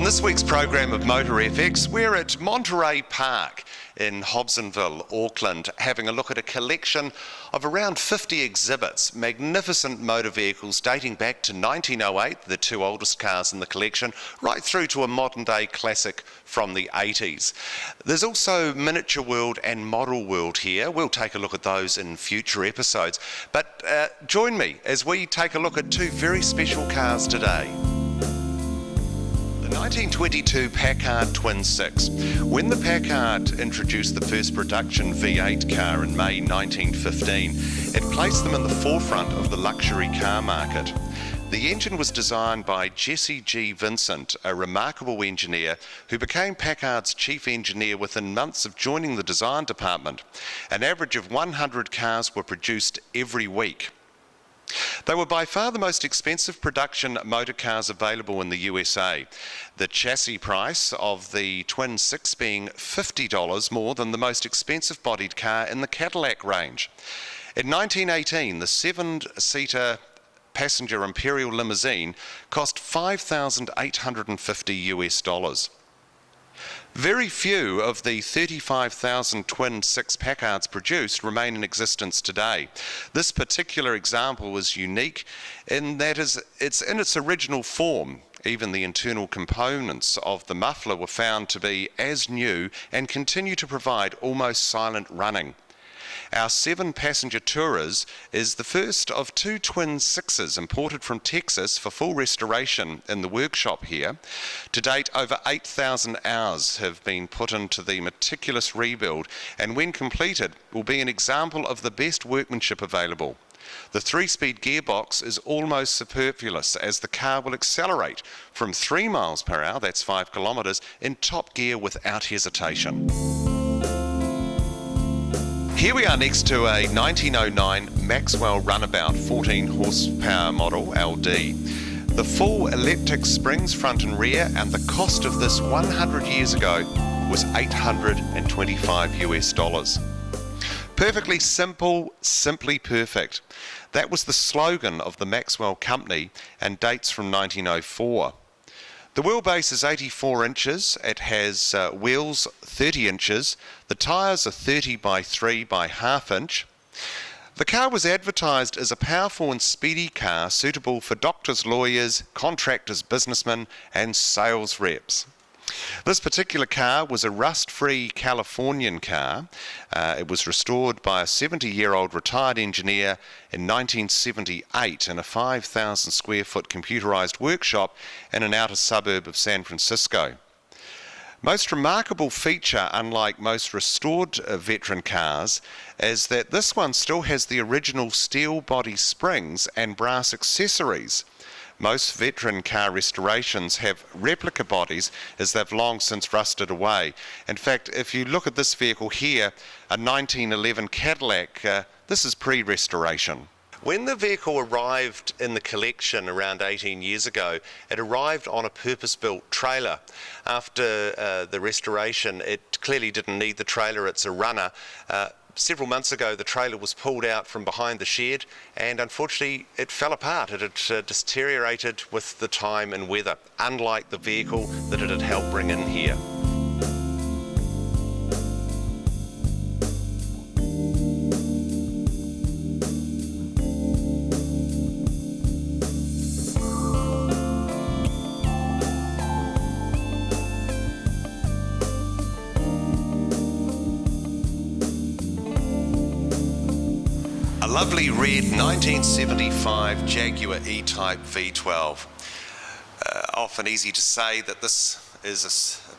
On this week's program of MotorFX, we're at Monterey Park in Hobsonville, Auckland, having a look at a collection of around 50 exhibits, magnificent motor vehicles dating back to 1908, the two oldest cars in the collection, right through to a modern-day classic from the 80s. There's also Miniature World and Model World here. We'll take a look at those in future episodes. But join me as we take a look at two very special cars today. The 1922 Packard Twin Six. When the Packard introduced the first production V8 car in May 1915, it placed them in the forefront of the luxury car market. The engine was designed by Jesse G. Vincent, a remarkable engineer who became Packard's chief engineer within months of joining the design department. An average of 100 cars were produced every week. They were by far the most expensive production motor cars available in the USA, the chassis price of the Twin Six being $50 more than the most expensive bodied car in the Cadillac range. In 1918, the seven-seater passenger Imperial limousine cost $5,850 US. Very few of the 35,000 Twin Six Packards produced remain in existence today. This particular example is unique in that it's in its original form. Even the internal components of the muffler were found to be as new and continue to provide almost silent running. Our seven-passenger Tourer is the first of two Twin Sixes imported from Texas for full restoration in the workshop here. To date, over 8,000 hours have been put into the meticulous rebuild, and when completed, will be an example of the best workmanship available. The 3-speed gearbox is almost superfluous, as the car will accelerate from 3 miles per hour, that's 5 kilometres, in top gear without hesitation. Here we are next to a 1909 Maxwell Runabout 14 horsepower model LD. The full electric springs front and rear, and the cost of this 100 years ago was $825 US. Perfectly simple, simply perfect. That was the slogan of the Maxwell company and dates from 1904. The wheelbase is 84 inches, it has wheels 30 inches, the tyres are 30 by 3 by ½ inch. The car was advertised as a powerful and speedy car suitable for doctors, lawyers, contractors, businessmen and sales reps. This particular car was a rust-free Californian car. It was restored by a 70-year-old retired engineer in 1978 in a 5,000 square foot computerized workshop in an outer suburb of San Francisco. Most remarkable feature, unlike most restored veteran cars, is that this one still has the original steel body springs and brass accessories. Most veteran car restorations have replica bodies, as they've long since rusted away. In fact, if you look at this vehicle here, a 1911 Cadillac, this is pre-restoration. When the vehicle arrived in the collection around 18 years ago, it arrived on a purpose-built trailer. After the restoration, it clearly didn't need the trailer, it's a runner. Several months ago, the trailer was pulled out from behind the shed, and unfortunately it fell apart. It had deteriorated with the time and weather, unlike the vehicle that it had helped bring in here. A lovely red 1975 Jaguar E-Type V12. Often easy to say that this is a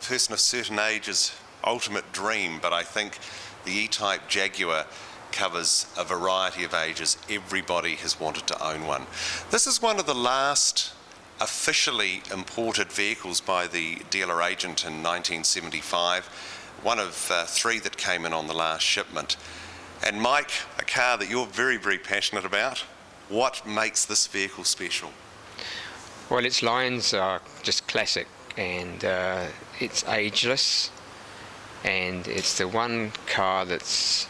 person of certain age's ultimate dream, but I think the E-Type Jaguar covers a variety of ages. Everybody has wanted to own one. This is one of the last officially imported vehicles by the dealer agent in 1975, one of 3 that came in on the last shipment. And Mike, a car that you're very, very passionate about, what makes this vehicle special? Well, its lines are just classic, and it's ageless, and it's the one car that's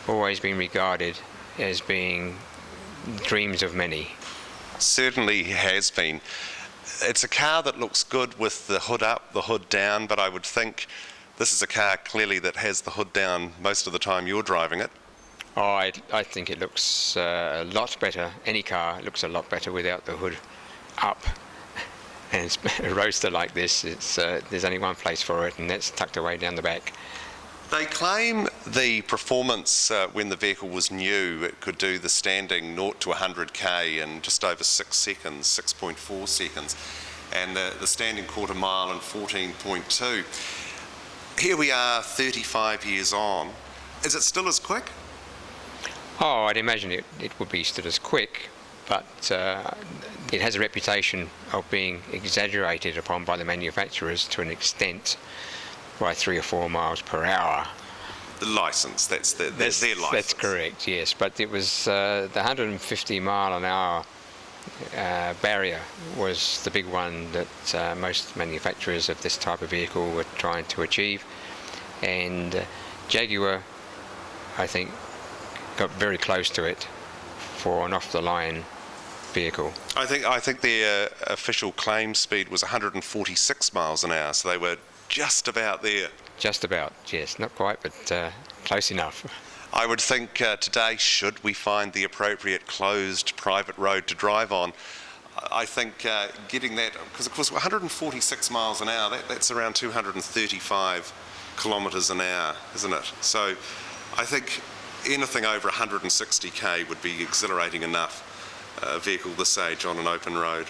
always been regarded as being dreams of many. Certainly has been. It's a car that looks good with the hood up, the hood down, but I would think this is a car clearly that has the hood down most of the time you're driving it. Oh, I think it looks a lot better. Any car looks a lot better without the hood up. And it's a roadster like this, there's only one place for it, and that's tucked away down the back. They claim the performance when the vehicle was new, it could do the standing 0 to 100k in just over 6 seconds, 6.4 seconds, and the standing quarter mile in 14.2. Here we are 35 years on. Is it still as quick? Oh, I'd imagine it would be still as quick, but it has a reputation of being exaggerated upon by the manufacturers to an extent by 3 or 4 miles per hour. The licence, that's their licence. That's correct, yes, but it was the 150 mile an hour barrier was the big one that most manufacturers of this type of vehicle were trying to achieve, and Jaguar, I think, got very close to it for an off-the-line vehicle. I think their official claim speed was 146 miles an hour, so they were just about there. Just about, yes, not quite, but close enough. I would think today, should we find the appropriate closed private road to drive on, I think getting that, because of course 146 miles an hour, that's around 235 kilometres an hour, isn't it? So I think anything over 160k would be exhilarating enough, a vehicle this age on an open road.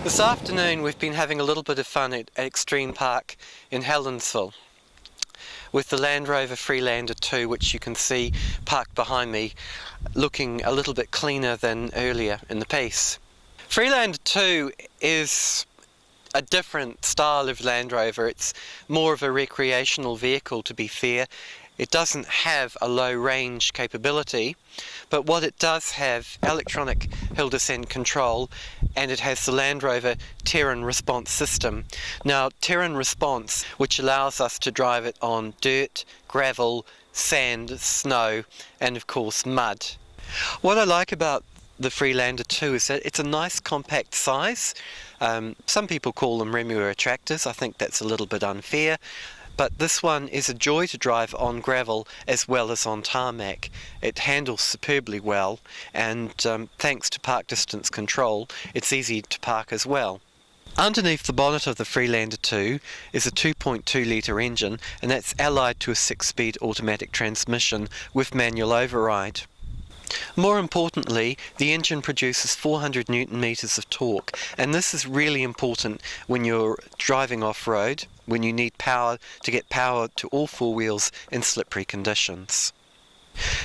This afternoon we've been having a little bit of fun at Extreme Park in Helensville with the Land Rover Freelander 2, which you can see parked behind me, looking a little bit cleaner than earlier in the piece. Freelander 2 is a different style of Land Rover. It's more of a recreational vehicle, to be fair. It doesn't have a low range capability, but what it does have, electronic hill descent control, and it has the Land Rover Terrain Response system. Now, Terrain Response, which allows us to drive it on dirt, gravel, sand, snow, and of course mud. What I like about the Freelander 2 is that it's a nice compact size. Some people call them Remuera tractors. I think that's a little bit unfair. But this one is a joy to drive on gravel as well as on tarmac. It handles superbly well, and thanks to park distance control, it's easy to park as well. Underneath the bonnet of the Freelander 2 is a 2.2 litre engine, and that's allied to a 6-speed automatic transmission with manual override. More importantly, the engine produces 400 Newton meters of torque, and this is really important when you're driving off-road, when you need power to get power to all four wheels in slippery conditions.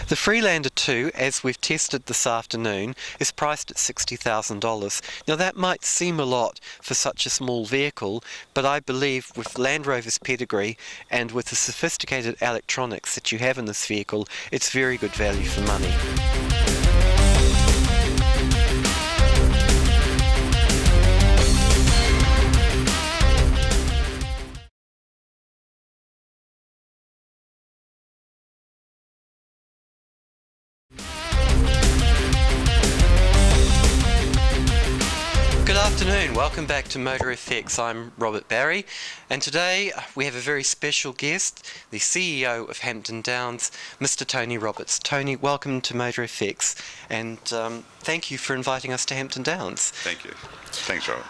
The Freelander 2, as we've tested this afternoon, is priced at $60,000. Now that might seem a lot for such a small vehicle, but I believe with Land Rover's pedigree and with the sophisticated electronics that you have in this vehicle, it's very good value for money. Good afternoon, welcome back to MotorFX. I'm Robert Barry, and today we have a very special guest, the CEO of Hampton Downs, Mr. Tony Roberts. Tony, welcome to MotorFX, and thank you for inviting us to Hampton Downs. Thank you. Thanks, Robert.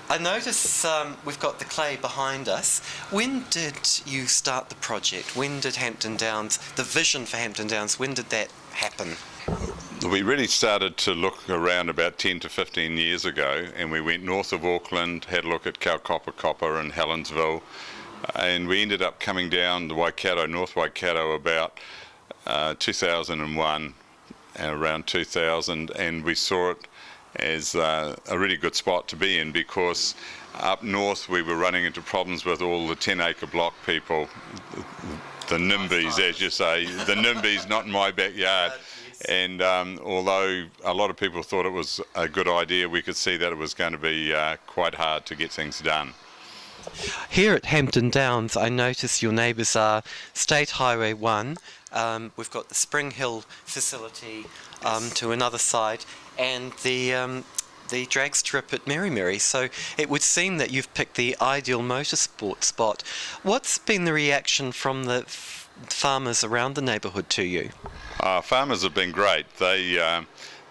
I notice we've got the clay behind us. When did you start the project? When did Hampton Downs, the vision for Hampton Downs, when did that happen? We really started to look around about 10 to 15 years ago, and we went north of Auckland, had a look at Copper and Helensville, and we ended up coming down the Waikato, North Waikato, about 2001, around 2000, and we saw it as a really good spot to be in, because up north we were running into problems with all the 10-acre block people, the NIMBYs, as you say, the NIMBYs, not in my backyard. And although a lot of people thought it was a good idea, we could see that it was going to be quite hard to get things done. Here at Hampton Downs, I notice your neighbours are State Highway 1, we've got the Spring Hill facility to another side, and the drag strip at Merry. So it would seem that you've picked the ideal motorsport spot. What's been the reaction from the farmers around the neighbourhood to you? Farmers have been great.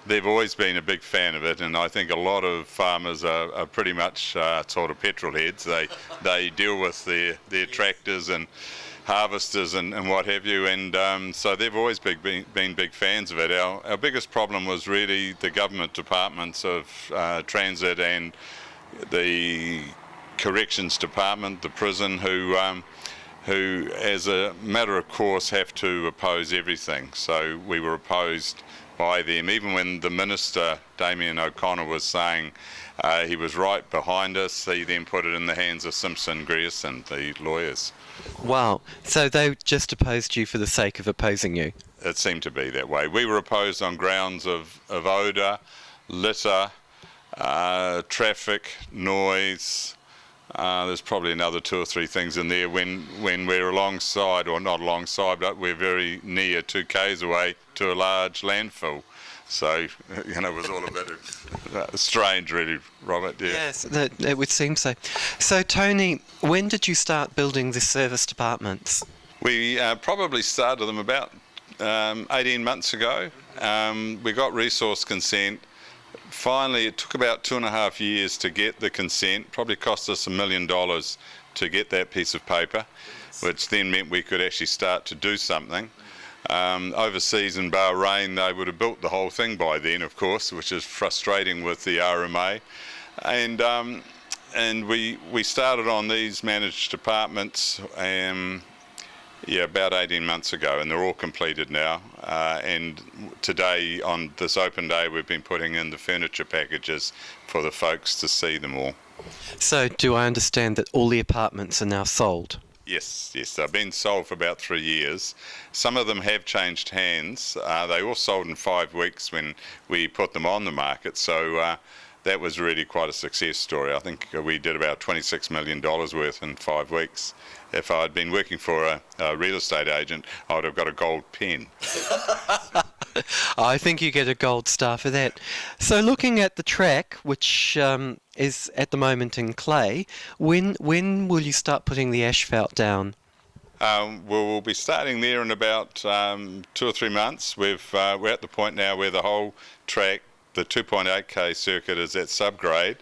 They've always been a big fan of it, and I think a lot of farmers are pretty much sort of petrol heads. They deal with their tractors and harvesters and what have you, and so they've always been big fans of it. Our biggest problem was really the government departments of transit and the corrections department, the prison, who as a matter of course have to oppose everything. So we were opposed by them, even when the Minister, Damien O'Connor, was saying he was right behind us. He then put it in the hands of Simpson Grierson, the lawyers. Wow, so they just opposed you for the sake of opposing you? It seemed to be that way. We were opposed on grounds of odour, litter, traffic, noise. There's probably another 2 or 3 things in there when we're alongside, or not alongside, but we're very near, 2 k's away, to a large landfill. So, you know, it was all a bit strange, really, Robert. Yeah. Yes, it would seem so. So, Tony, when did you start building the service departments? We probably started them about 18 months ago. We got resource consent. Finally, it took about 2.5 years to get the consent. Probably cost us $1 million to get that piece of paper, which then meant we could actually start to do something. Overseas in Bahrain, they would have built the whole thing by then, of course, which is frustrating with the RMA. And we started on these managed departments about 18 months ago, and they're all completed now. And today, on this open day, we've been putting in the furniture packages for the folks to see them all. So, do I understand that all the apartments are now sold? Yes, they've been sold for about 3 years. Some of them have changed hands. They all sold in 5 weeks when we put them on the market, so that was really quite a success story. I think we did about $26 million worth in 5 weeks. If I'd been working for a real estate agent, I would have got a gold pen. I think you get a gold star for that. So looking at the track, which is at the moment in clay, when will you start putting the asphalt down? We'll be starting there in about 2 or 3 months. We're at the point now where the whole track, the 2.8k circuit, is at subgrade.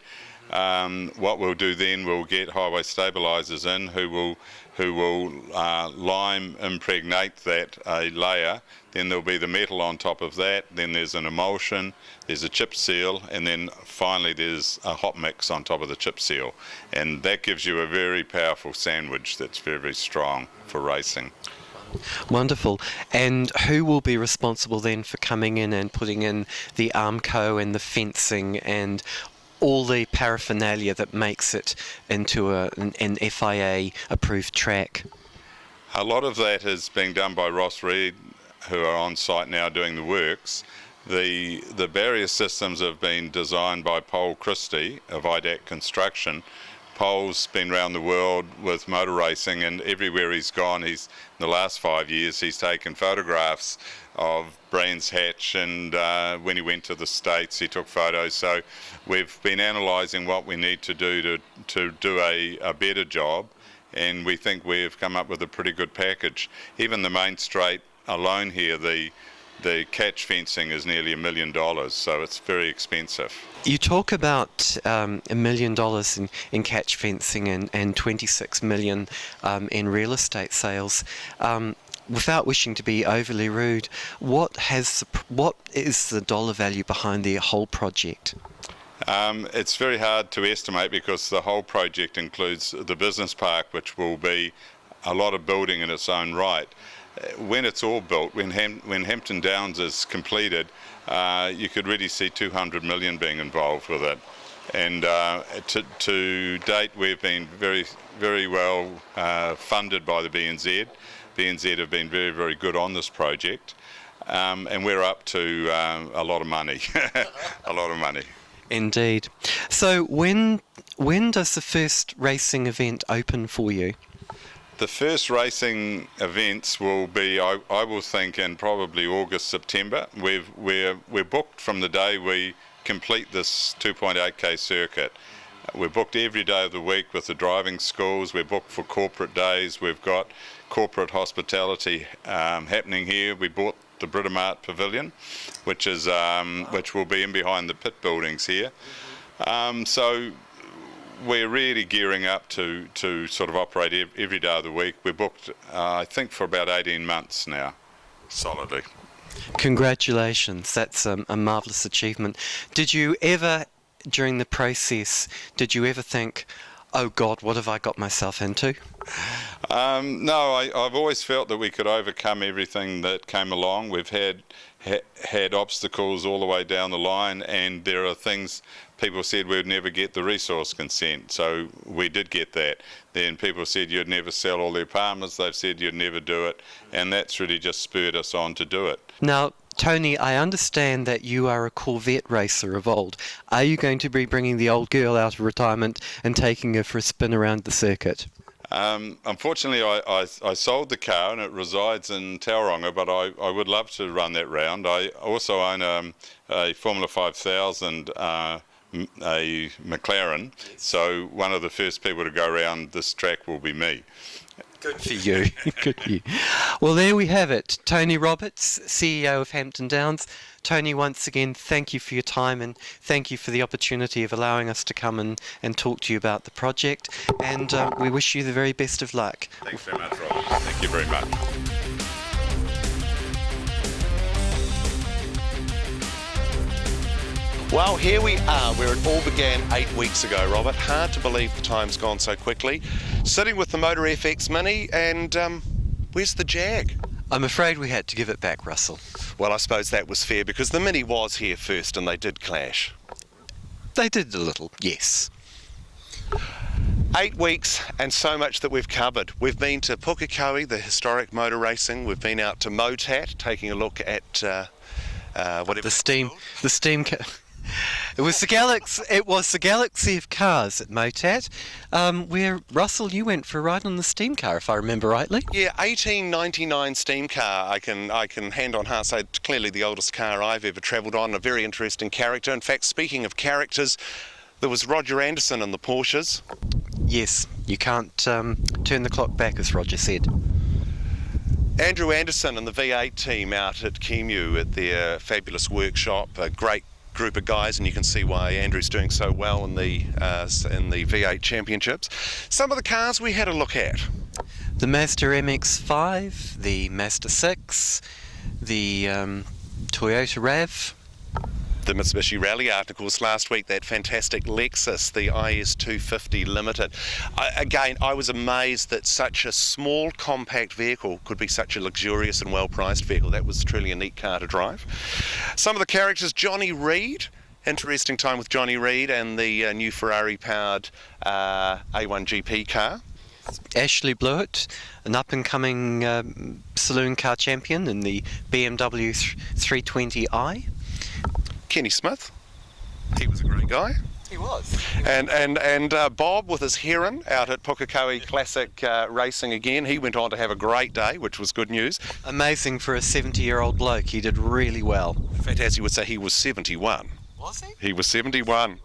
What we'll do then, we'll get highway stabilisers in who will lime impregnate that layer. Then there'll be the metal on top of that, then there's an emulsion, there's a chip seal, and then finally there's a hot mix on top of the chip seal. And that gives you a very powerful sandwich that's very, very strong for racing. Wonderful. And who will be responsible then for coming in and putting in the Armco and the fencing and all the paraphernalia that makes it into an FIA approved track? A lot of that is being done by Ross Reed, who are on site now doing the works. The barrier systems have been designed by Paul Christie of IDAC Construction. Paul's been around the world with motor racing, and everywhere he's gone, in the last 5 years, he's taken photographs of Brands Hatch, and when he went to the States, he took photos. So we've been analysing what we need to do to do a better job, and we think we've come up with a pretty good package. Even the main straight alone here, the catch fencing is nearly $1 million, so it's very expensive. You talk about $1 million in catch fencing and 26 million in real estate sales. without wishing to be overly rude, what is the dollar value behind the whole project? It's very hard to estimate because the whole project includes the business park, which will be a lot of building in its own right. When it's all built, when Hampton Downs is completed, you could really see 200 million being involved with it. And to date, we've been very, very well funded by the BNZ. BNZ have been very, very good on this project, and we're up to a lot of money, a lot of money. Indeed. So when does the first racing event open for you? The first racing events will be, I will think, in probably August, September. We're booked from the day we complete this 2.8k circuit. We're booked every day of the week with the driving schools. We're booked for corporate days. We've got corporate hospitality happening here. We bought the Britomart Pavilion, which will be in behind the pit buildings here. So we're really gearing up to sort of operate every day of the week. We're booked, I think, for about 18 months now, solidly. Congratulations, that's a marvellous achievement. Did you ever, during the process, think, oh God, what have I got myself into? No, I've always felt that we could overcome everything that came along. We've had obstacles all the way down the line, and there are things people said we'd never get the resource consent, so we did get that. Then people said you'd never sell all their Palmers, they've said you'd never do it, and that's really just spurred us on to do it. Now, Tony, I understand that you are a Corvette racer of old. Are you going to be bringing the old girl out of retirement and taking her for a spin around the circuit? Unfortunately, I sold the car and it resides in Tauranga, but I would love to run that round. I also own a Formula 5000 a McLaren, so one of the first people to go around this track will be me. Good for you. Good for you. Well, there we have it. Tony Roberts, CEO of Hampton Downs. Tony, once again, thank you for your time and thank you for the opportunity of allowing us to come and talk to you about the project. And we wish you the very best of luck. Thanks very much, Robert. Thank you very much. Well, here we are where it all began 8 weeks ago, Robert. Hard to believe the time's gone so quickly. Sitting with the MotorFX Mini, and where's the Jag? I'm afraid we had to give it back, Russell. Well, I suppose that was fair because the Mini was here first and they did clash. They did a little, yes. 8 weeks and so much that we've covered. We've been to Pukekohe, the historic motor racing. We've been out to Motat, taking a look at whatever the steam. It was the galaxy of cars at Motat, where, Russell, you went for a ride on the steam car, if I remember rightly. Yeah, 1899 steam car. I can hand on heart say it's clearly the oldest car I've ever travelled on. A very interesting character. In fact, speaking of characters, there was Roger Anderson in the Porsches. Yes, you can't turn the clock back, as Roger said. Andrew Anderson and the V8 team out at Kimu at their fabulous workshop. A great group of guys, and you can see why Andrew's doing so well in the V8 championships. Some of the cars we had a look at: the Mazda MX-5, the Mazda 6, the Toyota RAV, the Mitsubishi Rally articles last week, that fantastic Lexus, the IS250 Limited. I was amazed that such a small compact vehicle could be such a luxurious and well-priced vehicle. That was truly a neat car to drive. Some of the characters: Johnny Reed, interesting time with Johnny Reed and the new Ferrari-powered A1GP car. Ashley Blewett, an up-and-coming saloon car champion in the BMW 320i. Kenny Smith, he was a great guy. He was. And Bob with his Heron out at Pukekohe Classic Racing again. He went on to have a great day, which was good news. Amazing for a 70-year-old bloke. He did really well. In fact, as you would say, he was 71. Was he? He was 71.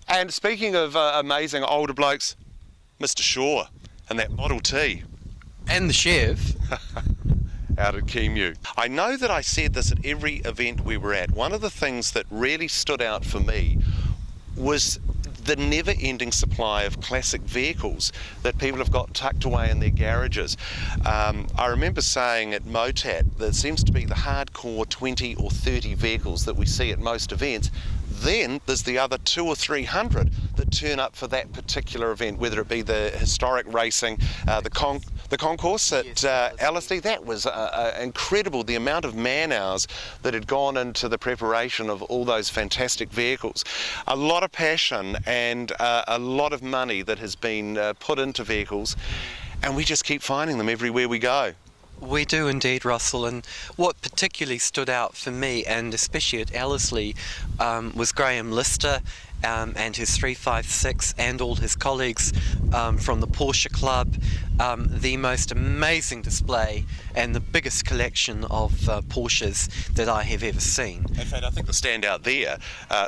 And speaking of amazing older blokes, Mr. Shaw and that Model T. And the Chev. Out at Kimu. I know that I said this at every event we were at. One of the things that really stood out for me was the never-ending supply of classic vehicles that people have got tucked away in their garages. I remember saying at MOTAT that it seems to be the hardcore 20 or 30 vehicles that we see at most events. Then there's the other 200 or 300 that turn up for that particular event, whether it be the historic racing, the concourse at LSD. That was incredible, the amount of man hours that had gone into the preparation of all those fantastic vehicles. A lot of passion and a lot of money that has been put into vehicles, and we just keep finding them everywhere we go. We do indeed, Russell, and what particularly stood out for me, and especially at Ellerslie, was Graham Lister and his 356 and all his colleagues from the Porsche Club. The most amazing display and the biggest collection of Porsches that I have ever seen. In fact, I think the standout there,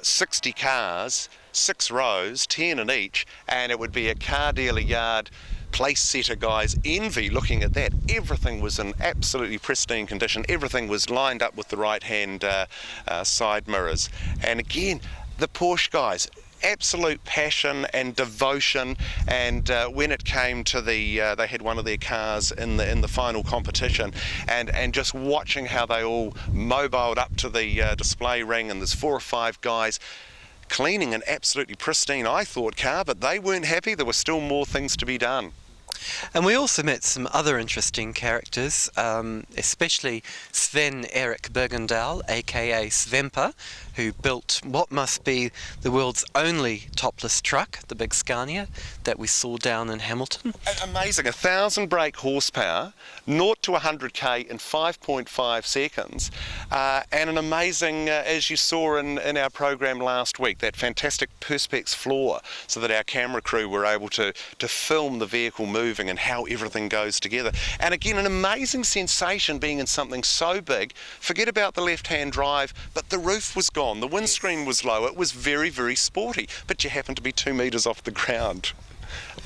60 cars, 6 rows, 10 in each, and it would be a car dealer yard place setter guy's envy looking at that. Everything was in absolutely pristine condition. Everything was lined up with the right hand side mirrors. And again, the Porsche guys, absolute passion and devotion. And when it came to the, they had one of their cars in the final competition, and just watching how they all mobiled up to the display ring, and there's 4 or 5 guys cleaning an absolutely pristine, I thought, car, but they weren't happy. There were still more things to be done. And we also met some other interesting characters, especially Sven Erik Bergendahl, aka Svempa, who built what must be the world's only topless truck, the big Scania that we saw down in Hamilton. Amazing, 1,000 brake horsepower, 0 to 100k in 5.5 seconds, and an amazing, as you saw in our program last week, that fantastic Perspex floor, so that our camera crew were able to film the vehicle moving and how everything goes together. And again, an amazing sensation being in something so big. Forget about the left-hand drive, but the roof was gone, the windscreen was low, it was very, very sporty, but you happen to be 2 metres off the ground.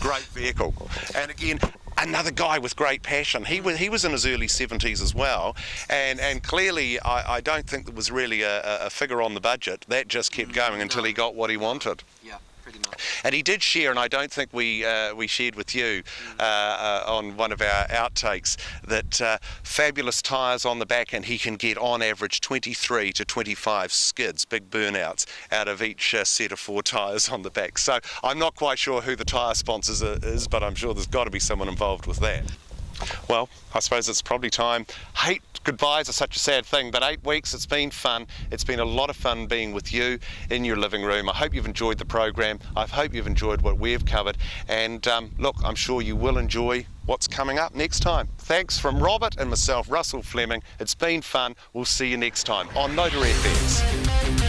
Great vehicle. And again, another guy with great passion. He was in his early 70s as well, and clearly I don't think there was really a figure on the budget. That just kept going until he got what he wanted. Yeah, pretty much. And he did share, and I don't think we shared with you on one of our outtakes, that fabulous tyres on the back, and he can get on average 23 to 25 skids, big burnouts, out of each set of 4 tyres on the back. So I'm not quite sure who the tyre sponsors is, but I'm sure there's got to be someone involved with that. Well, I suppose it's probably time. Goodbyes are such a sad thing, but 8 weeks, it's been fun. It's been a lot of fun being with you in your living room. I hope you've enjoyed the program. I hope you've enjoyed what we've covered. And look, I'm sure you will enjoy what's coming up next time. Thanks from Robert and myself, Russell Fleming. It's been fun. We'll see you next time on MotorFX.